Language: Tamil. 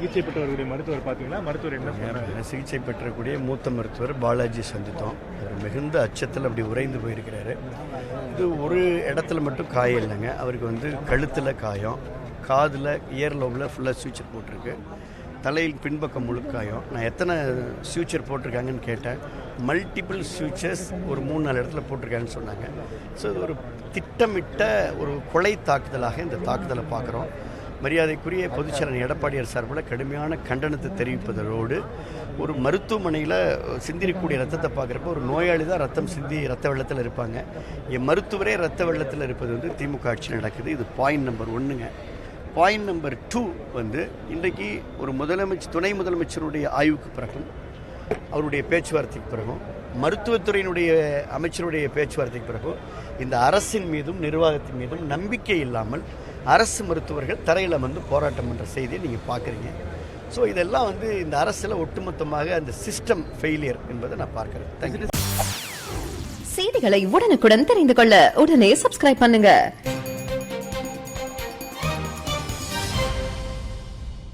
சிகிச்சை பெற்றவர்களுடைய மருத்துவர் பார்த்தீங்களா? மருத்துவர் என்ன சொன்னாங்க? சிகிச்சை பெற்றக்கூடிய மூத்த மருத்துவர் பாலாஜி சந்தித்தோம். அவர் மிகுந்த அச்சத்தில் அப்படி உறைந்து போயிருக்கிறாரு. இது ஒரு இடத்துல மட்டும் காயம் இல்லைங்க. அவருக்கு கழுத்தில் காயம், காதில் இயர் லோபில் ஃபுல்லாக சூச்சர் போட்டிருக்கு, தலையில் பின்பக்கம் முழுக்காயம். நான் எத்தனை சூச்சர் போட்டிருக்காங்கன்னு கேட்டேன். மல்டிபிள் சூச்சர்ஸ் ஒரு 3-4 இடத்துல போட்டிருக்காங்கன்னு சொன்னாங்க. ஸோ இது ஒரு திட்டமிட்ட ஒரு கொலை தாக்குதலாக இந்த தாக்குதலை பார்க்குறோம். மரியாதைக்குரிய பொதுச்செயலாளர் எடப்பாடியார் சார்பில் கடுமையான கண்டனத்தை தெரிவிப்பதோடு, ஒரு மருத்துவமனையில் சிந்திரக்கூடிய ரத்தத்தை பார்க்குறப்ப ஒரு நோயாளி தான் ரத்தம் சிந்தி ரத்த வெள்ளத்தில் இருப்பாங்க. என் மருத்துவரே ரத்த வெள்ளத்தில் இருப்பது திமுக ஆட்சி நடக்குது. இது பாயிண்ட் நம்பர் 1ங்க. பாயிண்ட் நம்பர் 2 இன்றைக்கு ஒரு துணை முதலமைச்சருடைய ஆய்வுக்கு பிறகும், அவருடைய பேச்சுவார்த்தைக்கு பிறகும், மருத்துவத்துறையினுடைய அமைச்சருடைய பேச்சுவார்த்தைக்கு பிறகும் இந்த அரசின் மீதும் நிர்வாகத்தின் மீதும் நம்பிக்கை இல்லாமல் அரசு மருத்துவர்கள் தரையில் போராட்டம் பண்ணுற செய்தியை நீங்கள் பார்க்குறீங்க. ஸோ இதெல்லாம் இந்த அரசில் ஒட்டுமொத்தமாக அந்த சிஸ்டம் ஃபெயிலியர் என்பதை நான் பார்க்குறேன். தேங்க்யூ. செய்திகளை உடனுக்குடன் தெரிந்து கொள்ள உடனே சப்ஸ்கிரைப் பண்ணுங்க.